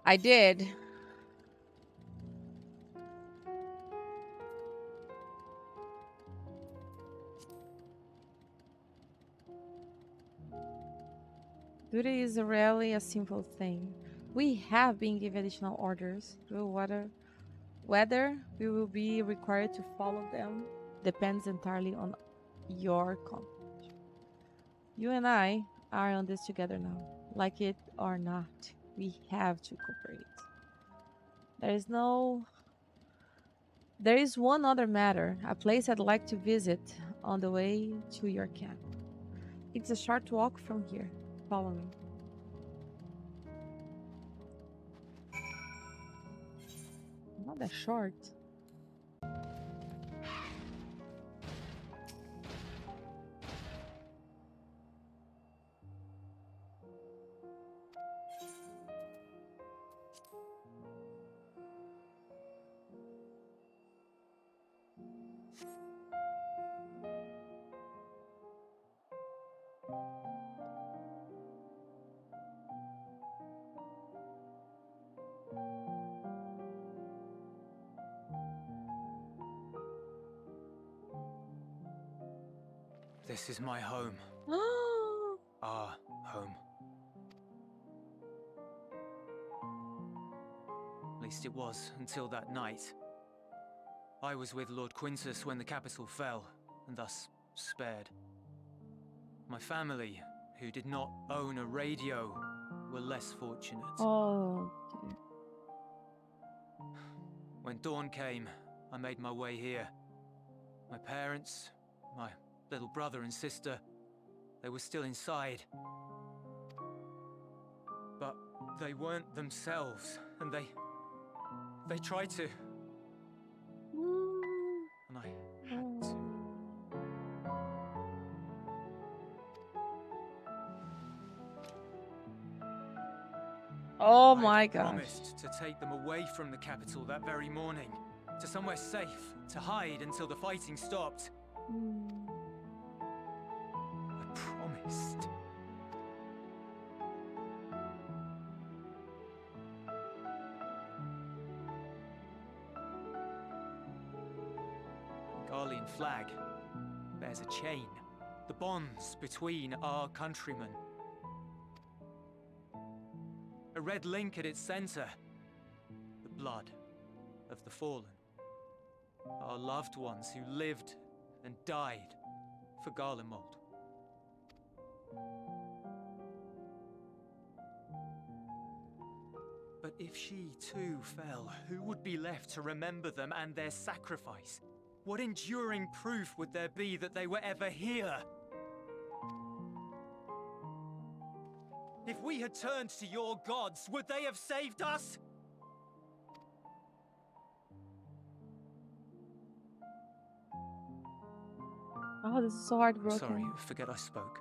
I did. Duty is rarely a simple thing. We have been given additional orders. Whether we will be required to follow them depends entirely on your company. You and I are on this together now. Like it or not, we have to cooperate. There is no. There is one other matter, a place I'd like to visit on the way to your camp. It's a short walk from here. Follow me. Not that short. This is my home. Oh, Our home. At least it was until that night. I was with Lord Quintus when the capital fell, and thus spared. My family, who did not own a radio, were less fortunate. oh, dear. When dawn came, I made my way here. My parents, my little brother and sister, they were still inside. But they weren't themselves, and they tried to, Mm, and I had to. oh I'd my gosh. promised to take them away from the capital that very morning, to somewhere safe, to hide until the fighting stopped. Mm. I promised. The Garlean flag bears a chain, the bonds between our countrymen. A red link at its center, the blood of the fallen. Our loved ones who lived and died for Garlemald. But if she too fell, who would be left to remember them and their sacrifice? What enduring proof would there be that they were ever here? If we had turned to your gods, would they have saved us? Oh, this is so I'm sorry, heartbroken. forget I spoke.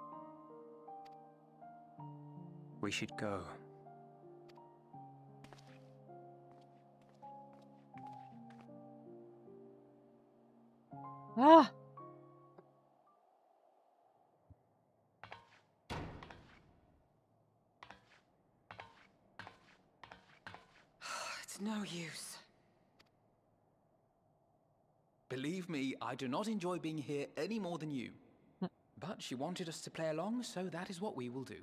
We should go. Ah, It's no use. Believe me, I do not enjoy being here any more than you. But she wanted us to play along, so that is what we will do.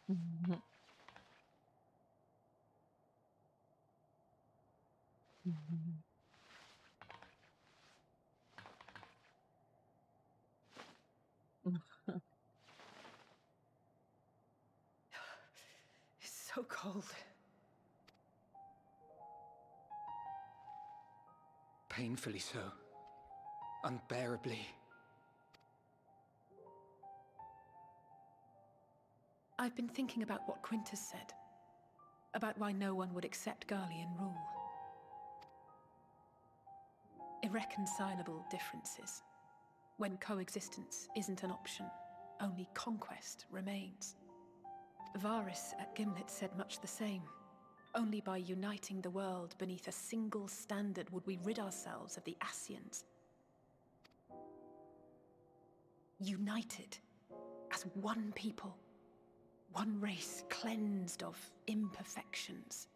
mhm, mhm. It's so cold. Painfully so. Unbearably. I've been thinking about what Quintus said. About why no one would accept Garlean rule. Irreconcilable differences. When coexistence isn't an option, only conquest remains. Varys at Gimlet said much the same. Only by uniting the world beneath a single standard would we rid ourselves of the Ascians. United as one people, one race cleansed of imperfections.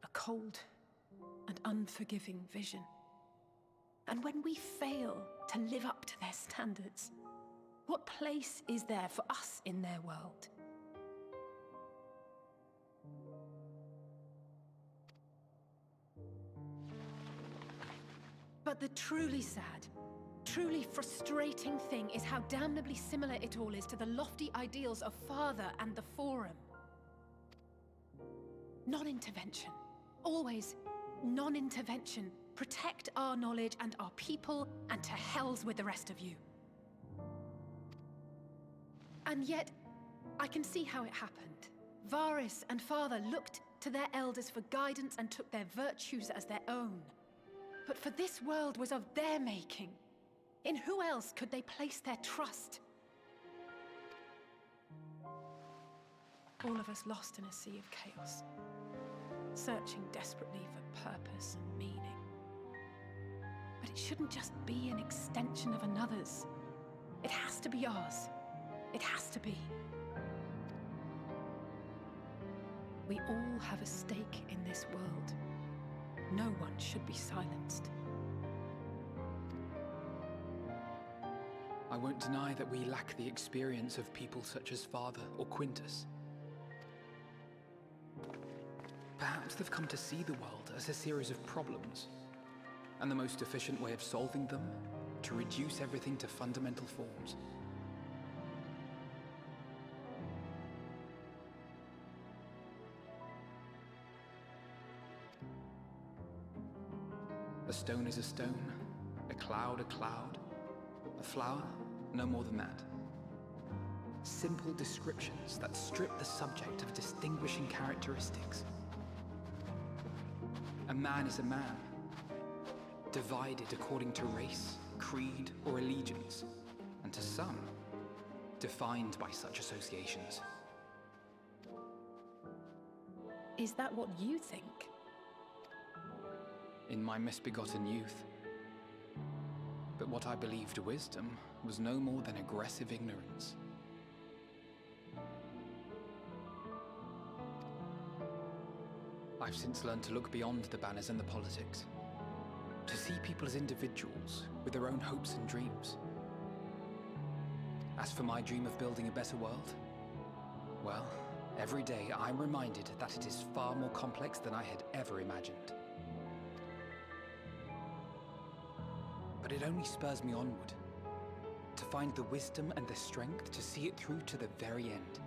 A cold and unforgiving vision. And when we fail to live up to their standards, what place is there for us in their world? But the truly sad, truly frustrating thing is how damnably similar it all is to the lofty ideals of Father and the Forum. Non-intervention. Always non-intervention. Protect our knowledge and our people, and to hells with the rest of you. And yet, I can see how it happened. Varys and Father looked to their elders for guidance and took their virtues as their own. But for this world was of their making. In who else could they place their trust? All of us lost in a sea of chaos, searching desperately for purpose and meaning. But it shouldn't just be an extension of another's. It has to be ours. It has to be. We all have a stake in this world. No one should be silenced. I won't deny that we lack the experience of people such as Father or Quintus. Perhaps they've come to see the world as a series of problems, and the most efficient way of solving them, to reduce everything to fundamental forms. A stone is a stone, a cloud, a flower, no more than that. Simple descriptions that strip the subject of distinguishing characteristics. A man is a man, divided according to race, creed, or allegiance, and to some, defined by such associations. Is that what you think? In my misbegotten youth. But what I believed wisdom was no more than aggressive ignorance. I've since learned to look beyond the banners and the politics, to see people as individuals with their own hopes and dreams. As for my dream of building a better world, well, every day I'm reminded that it is far more complex than I had ever imagined. But it only spurs me onward, to find the wisdom and the strength to see it through to the very end.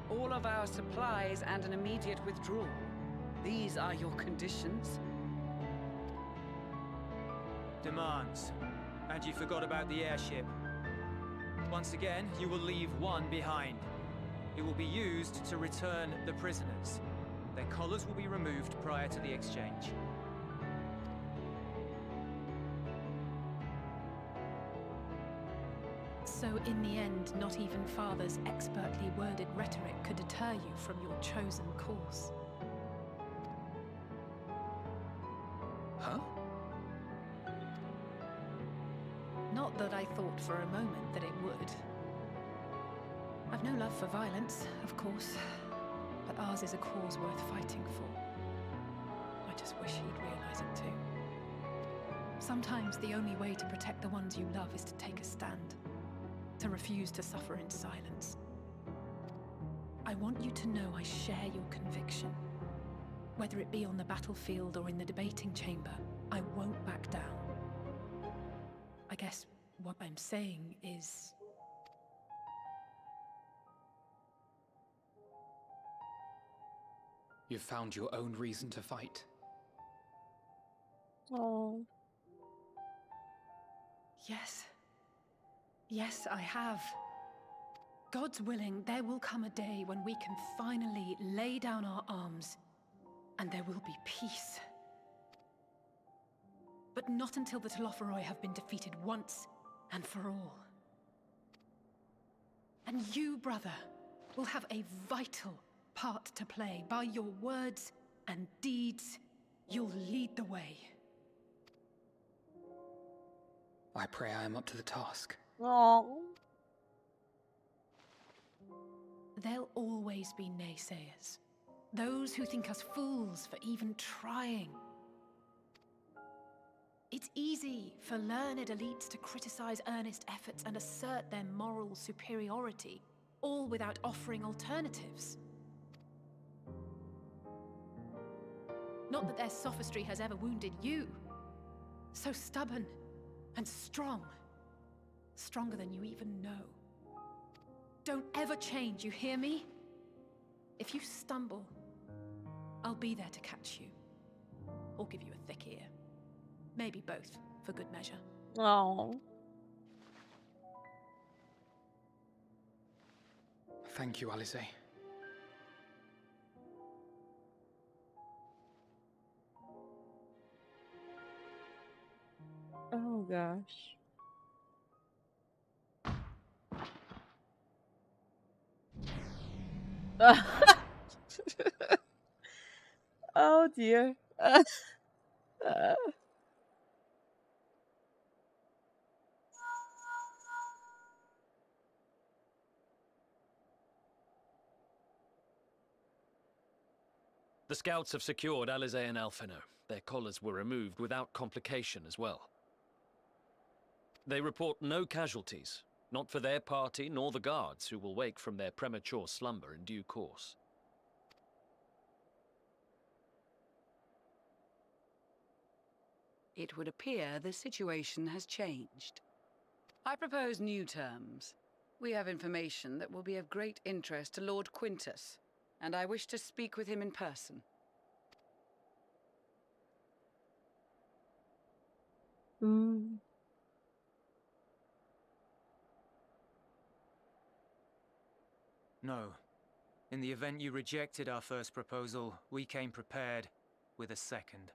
All of our supplies and an immediate withdrawal. These are your conditions? Demands. And you forgot about the airship. Once again, you will leave one behind. It will be used to return the prisoners. Their collars will be removed prior to the exchange. So in the end, not even Father's expertly worded rhetoric could deter you from your chosen course. Huh? Not that I thought for a moment that it would. I've no love for violence, of course, but ours is a cause worth fighting for. I just wish he'd realize it too. Sometimes the only way to protect the ones you love is to take a stand, to refuse to suffer in silence. I want you to know I share your conviction. Whether it be on the battlefield or in the debating chamber, I won't back down. I guess what I'm saying is... You've found your own reason to fight. Oh. Yes. Yes, I have. God's willing, there will come a day when we can finally lay down our arms, and there will be peace. But not until the Telophoroi have been defeated once and for all. And you, brother, will have a vital part to play. By your words and deeds, you'll lead the way. I pray I am up to the task. Oh. There'll always be naysayers. Those who think us fools for even trying. It's easy for learned elites to criticize earnest efforts and assert their moral superiority, all without offering alternatives. Not that their sophistry has ever wounded you. So stubborn and strong. Stronger than you even know. Don't ever change, you hear me? If you stumble, I'll be there to catch you. Or give you a thick ear. Maybe both, for good measure. Oh. Thank you, Alize. Oh gosh. Oh dear. The scouts have secured Alize and Alfino. Their collars were removed without complication as well. They report no casualties, not for their party nor the guards, who will wake from their premature slumber in due course. It would appear the situation has changed. I propose new terms. We have information that will be of great interest to Lord Quintus, and I wish to speak with him in person. Mm. No. In the event you rejected our first proposal, we came prepared with a second.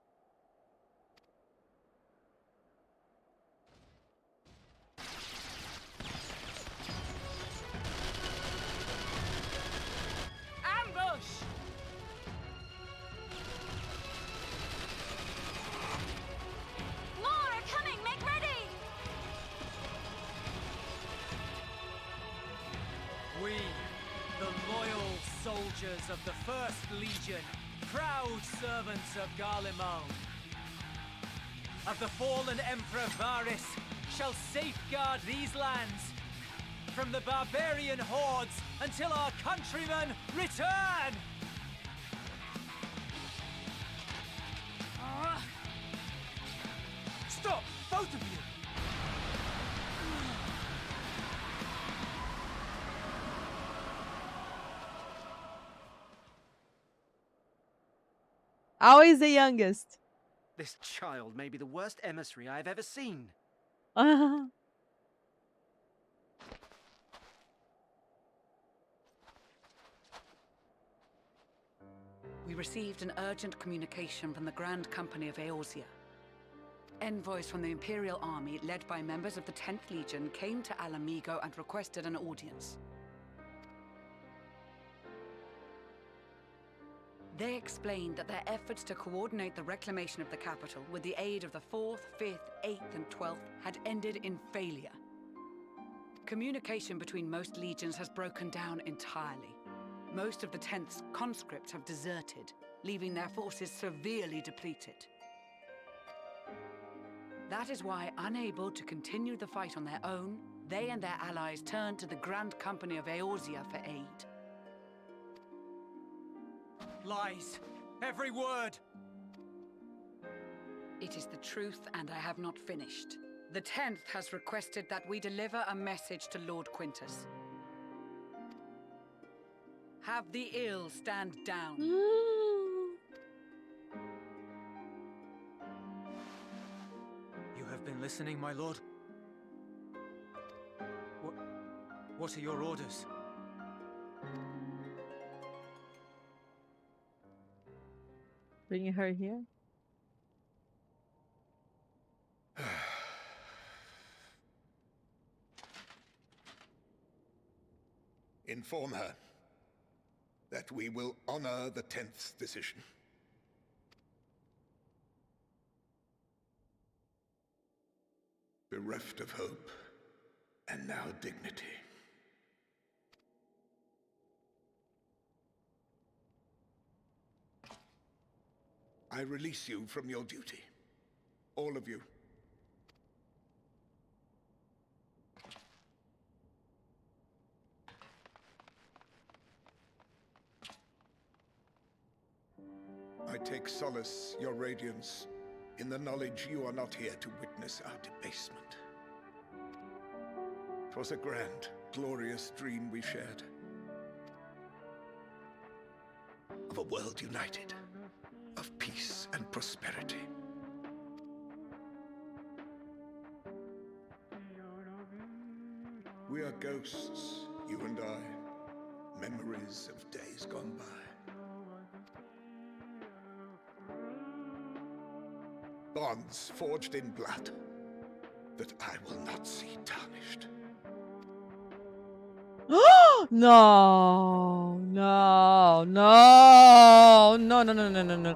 Ambush! More are coming! Make ready! We, the loyal soldiers of the First Legion, proud servants of Garlemald, of the fallen Emperor Varys, shall safeguard these lands from the barbarian hordes until our countrymen return! Stop, both of you! Always the youngest. This child may be the worst emissary I have ever seen. We received an urgent communication from the Grand Company of Eorzea. Envoys from the Imperial Army, led by members of the 10th Legion, came to Alamigo and requested an audience. They explained that their efforts to coordinate the reclamation of the capital with the aid of the 4th, 5th, 8th, and 12th had ended in failure. Communication between most legions has broken down entirely. Most of the 10th's conscripts have deserted, leaving their forces severely depleted. That is why, unable to continue the fight on their own, they and their allies turned to the Grand Company of Eorzea for aid. Lies! Every word! It is the truth, and I have not finished. The 10th has requested that we deliver a message to Lord Quintus. Have the ill stand down. You have been listening, my lord? What are your orders? Bringing her here. Inform her that we will honor the 10th's decision. Bereft of hope, and now dignity. I release you from your duty. All of you. I take solace, your radiance, in the knowledge you are not here to witness our debasement. 'Twas a grand, glorious dream we shared. Of a world united, of peace and prosperity. We are ghosts, you and I, memories of days gone by. Bonds forged in blood that I will not see tarnished. No, no, no, no, no, no, no, no, no.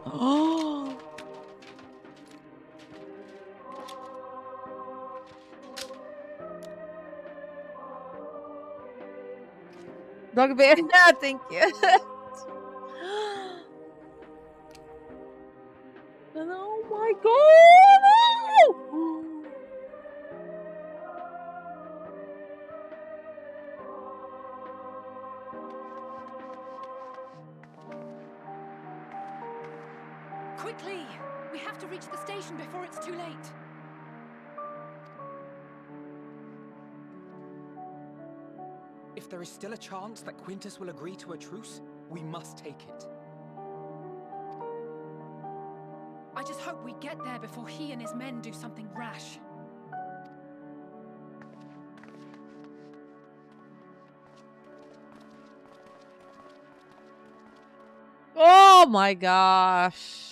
Dog bear, thank you. Oh my god! Quickly! We have to reach the station before it's too late. If there is still a chance that Quintus will agree to a truce, we must take it. I just hope we get there before he and his men do something rash. Oh my gosh.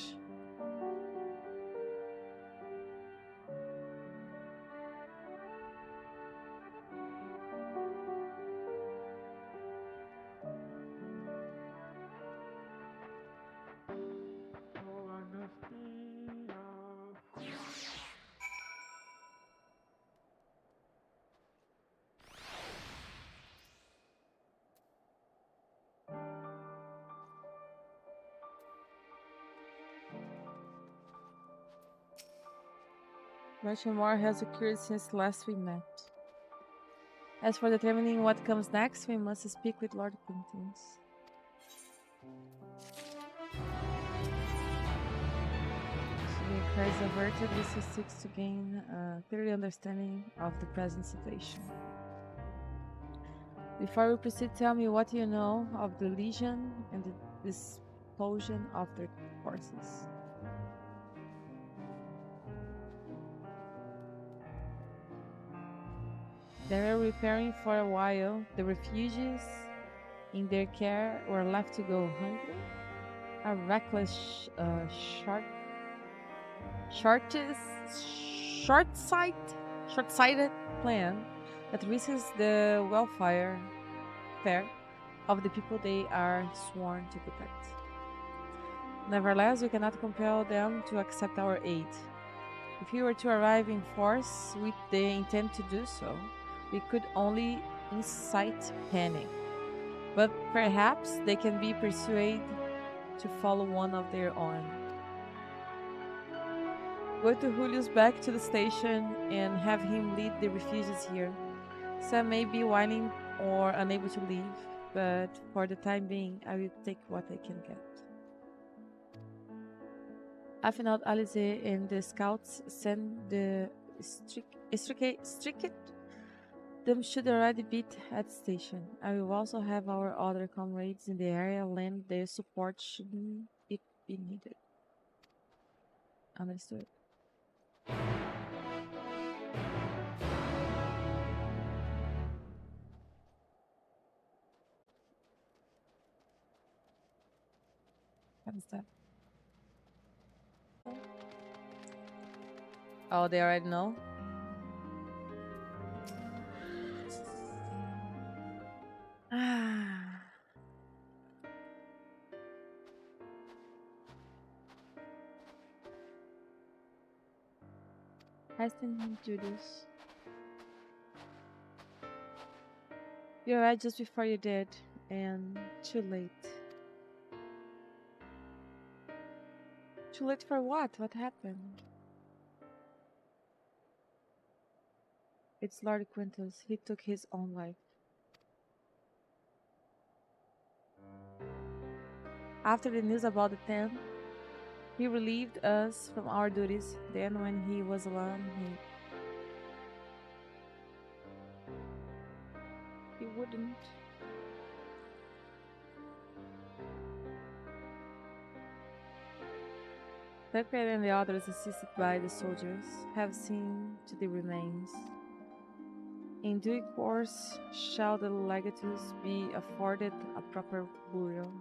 Much more has occurred since last we met. As for determining what comes next, we must speak with Lord Quintus. The crisis averted, this seeks to gain a clear understanding of the present situation. Before we proceed, tell me what you know of the Legion and the disposition of their forces. They were repairing for a while. The refugees in their care were left to go hungry. A reckless, short-sighted plan that risks the welfare of the people they are sworn to protect. Nevertheless, we cannot compel them to accept our aid. If we were to arrive in force with the intent to do so, we could only incite panic. But perhaps they can be persuaded to follow one of their own. Go to Jullus back to the station and have him lead the refugees here. Some may be whining or unable to leave, but for the time being, I will take what I can get. Afinal, Alice and the scouts send the strict. Them should already be at the station. I will also have our other comrades in the area lend their support should it be needed. Understood. What is that? Oh, they already know? Ah. Hasten him to this. You arrived just before you did, and too late. Too late for what? What happened? It's Lord Quintus. He took his own life. After the news about the 10, he relieved us from our duties. Then when he was alone, he wouldn't. Tucker and the others, assisted by the soldiers, have seen to the remains. In due course shall the legatus be afforded a proper burial.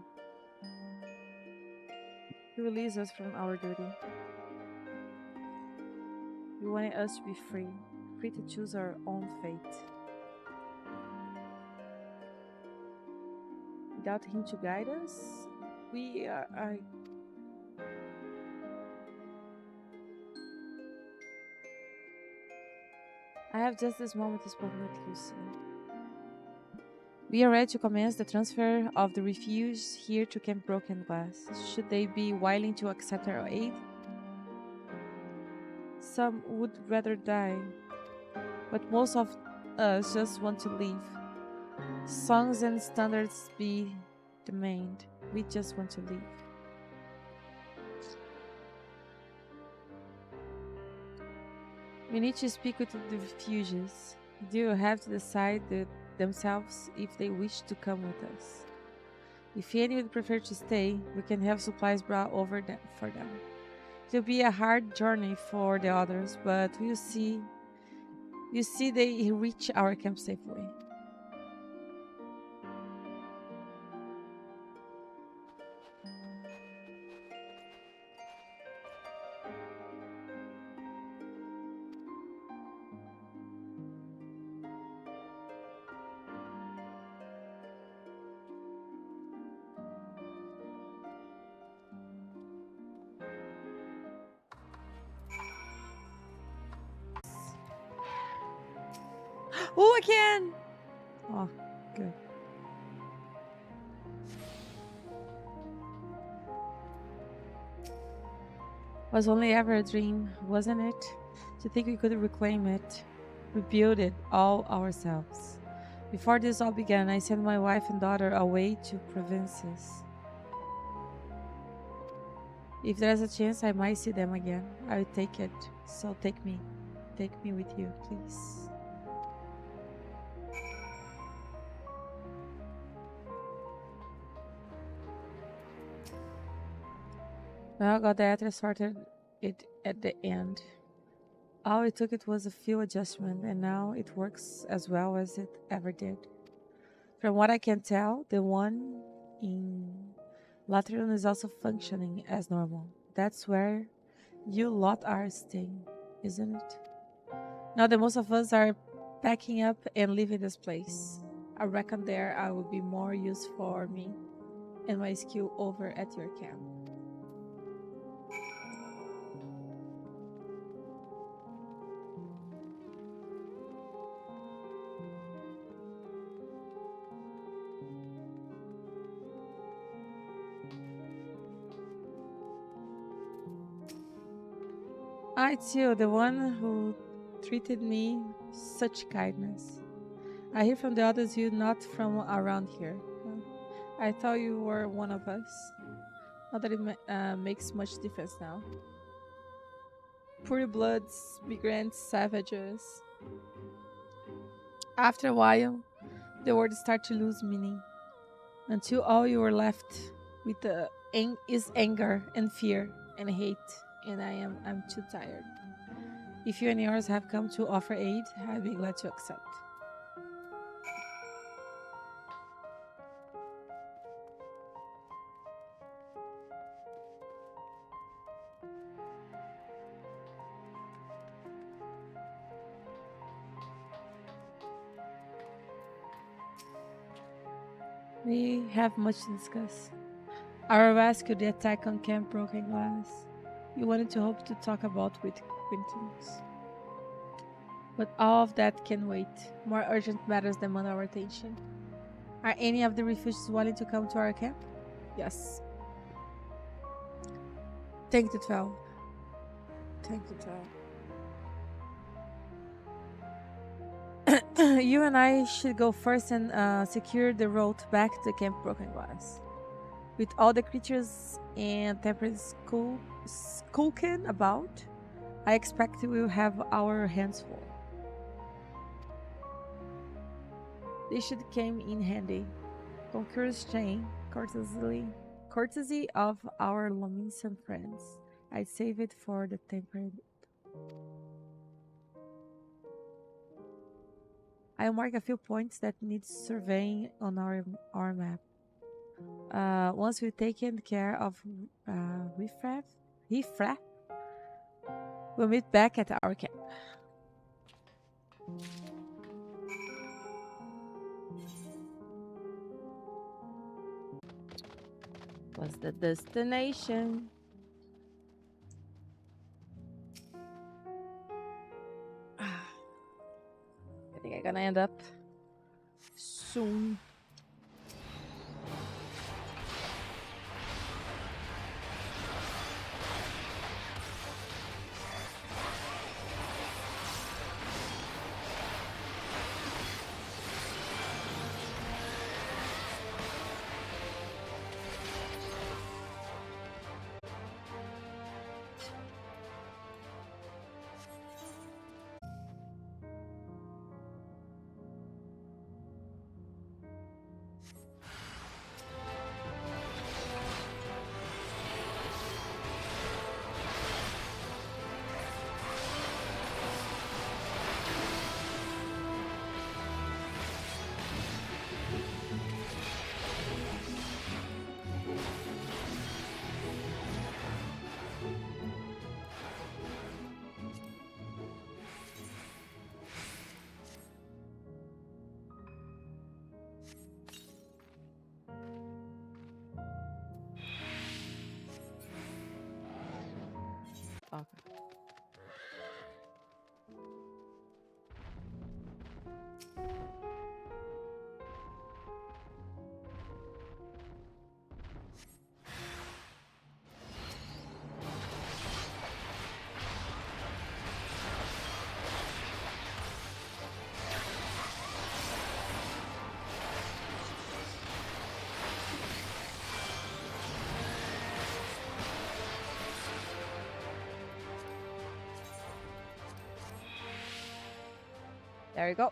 He released us from our duty. He wanted us to be free, free to choose our own fate. Without him to guide us, we are... I have just this moment to speak with you, sir. We are ready to commence the transfer of the refugees here to Camp Broken Glass. Should they be willing to accept our aid? Some would rather die, but most of us just want to leave. Songs and standards be the main. We just want to leave. We need to speak with the refugees. They will have to decide themselves if they wish to come with us. If any would prefer to stay, we can have supplies brought over for them. It will be a hard journey for the others, but we'll see. You see, they reach our camp safely. Oh, I can! Oh, good. Was only ever a dream, wasn't it? To think we could reclaim it, rebuild it all ourselves. Before this all began, I sent my wife and daughter away to provinces. If there's a chance I might see them again, I will take it. So take me with you, please. Well, got the address sorted it at the end. All it took was a few adjustments, and now it works as well as it ever did. From what I can tell, the one in Lateran is also functioning as normal. That's where you lot are staying, isn't it? Now that most of us are packing up and leaving this place, I reckon there I will be more use for me and my skill over at your camp. It's you, the one who treated me such kindness. I hear from the others you're not from around here. I thought you were one of us. Not that it makes much difference now. Poor bloods, migrants, savages. After a while, the words start to lose meaning. Until all you are left with is anger and fear and hate. And I'm too tired. If you and yours have come to offer aid, I'd be glad to accept. We have much to discuss. Our rescue, the attack on Camp Broken Glass. You wanted to hope to talk about with Quintins. But all of that can wait. More urgent matters demand our attention. Are any of the refugees willing to come to our camp? Yes. Take the 12. Take the 12. You and I should go first and secure the road back to Camp Broken Glass. With all the creatures and temperatures skulking about, I expect we'll have our hands full. This should come in handy. Conqueror's chain, courtesy of our Lominsan friends. I'd save it for the temperate. I'll mark a few points that need surveying on our map. Once we've taken care of Riffraff, we'll meet back at our camp. What's the destination? I think I'm gonna end up soon. Okay. There you go.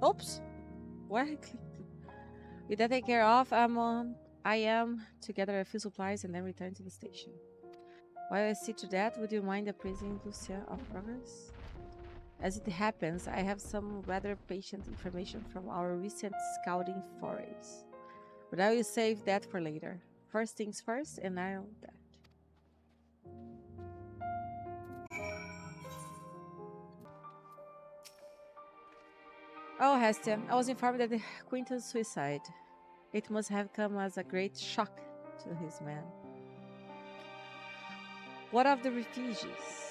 Oops. What? With that taken care of, I am to gather a few supplies and then return to the station. While I see to that, would you mind appraising Lucia of progress? As it happens, I have some rather patient information from our recent scouting forays. But I will save that for later. First things first, and I'll that. Oh, Hestia, I was informed that the Quinton's suicide. It must have come as a great shock to his men. What of the refugees?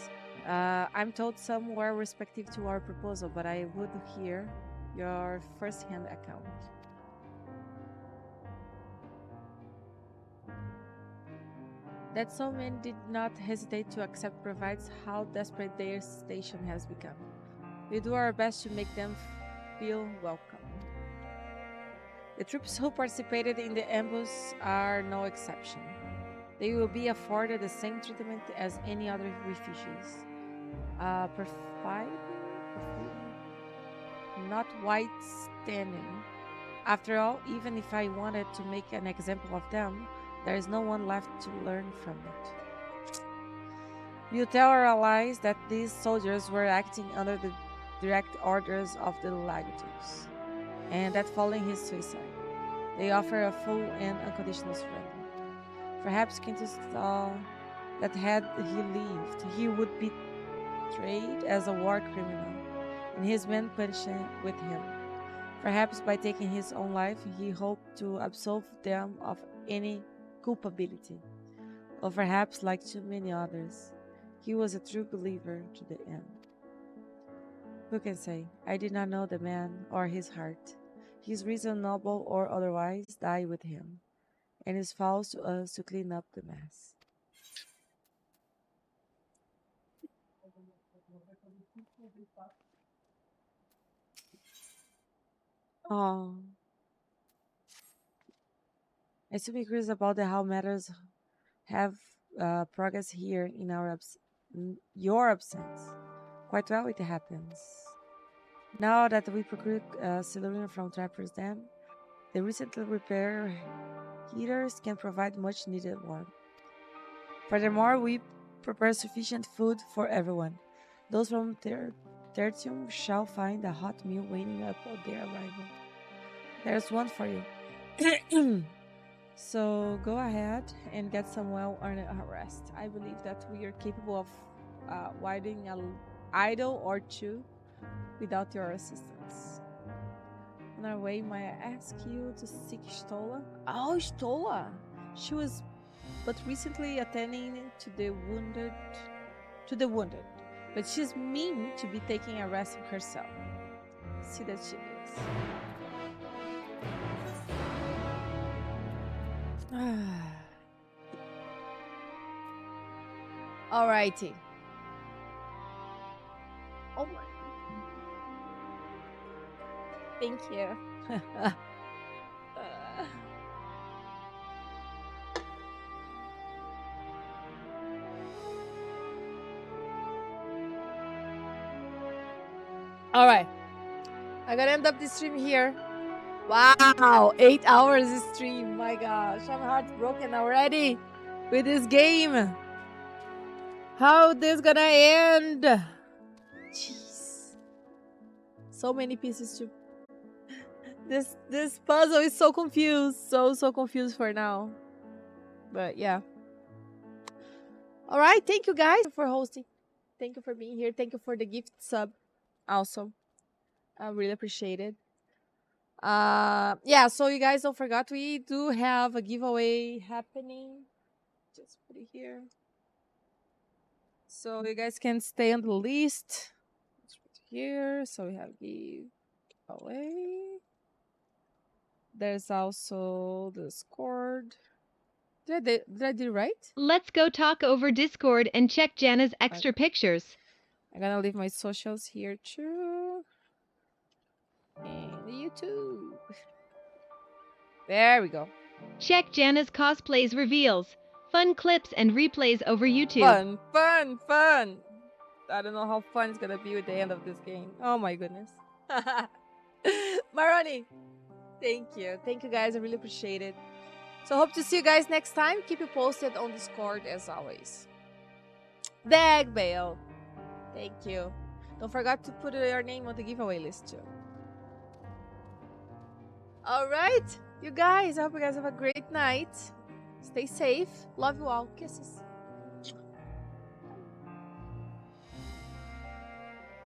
I'm told some were receptive to our proposal, but I would hear your first-hand account. That so many did not hesitate to accept provides how desperate their station has become. We do our best to make them feel welcome. The troops who participated in the ambush are no exception. They will be afforded the same treatment as any other refugees. Not white standing. After all, even if I wanted to make an example of them, there is no one left to learn from it. You tell our allies that these soldiers were acting under the direct orders of the Lagatus, and that following his suicide. They offer a full and unconditional surrender. Perhaps Quintus saw that had he lived, he would be treated as a war criminal, and his men punished with him. Perhaps by taking his own life, he hoped to absolve them of any culpability. Or perhaps, like too many others, he was a true believer to the end. Who can say? I did not know the man or his heart. His reason, noble or otherwise, died with him, and it falls to us to clean up the mess. Oh, I still be curious about how matters have progress here in your absence. Quite well, it happens. Now that we procured Silurian from Trapper's Dam, the recently repaired heaters can provide much needed warmth. Furthermore, we prepare sufficient food for everyone. Those from Tertium shall find a hot meal waiting up on their arrival. There's one for you. So go ahead and get some well-earned rest. I believe that we are capable of winding an idol or two without your assistance. On our way, may I ask you to seek Stola? Oh, Stola! She was but recently attending to the wounded. But she's mean to be taking a rest herself. See that she is. Alrighty. Oh my. Thank you. All right. I gotta end up this stream here. Wow, 8 hours stream. My gosh, I'm heartbroken already with this game. How this gonna end? Jeez. So many pieces to this puzzle is so confused. So confused for now. But yeah. All right, thank you guys for hosting. Thank you for being here. Thank you for the gift sub also. I really appreciate it. Yeah, so you guys don't forget we do have a giveaway happening. Just put it here. So you guys can stay on the list. Let's put it here. So we have giveaway. There's also the Discord. Did I do right? Let's go talk over Discord and check Jana's extra pictures. I'm gonna leave my socials here too. And YouTube. There we go. Check Jana's cosplays reveals, fun clips and replays over YouTube. Fun. I don't know how fun it's gonna be with the end of this game. Oh my goodness. Maroni, thank you. Thank you guys. I really appreciate it. So hope to see you guys next time. Keep you posted on Discord as always. Dag Bale. Thank you. Don't forget to put your name on the giveaway list too. Alright, you guys. I hope you guys have a great night. Stay safe. Love you all. Kisses.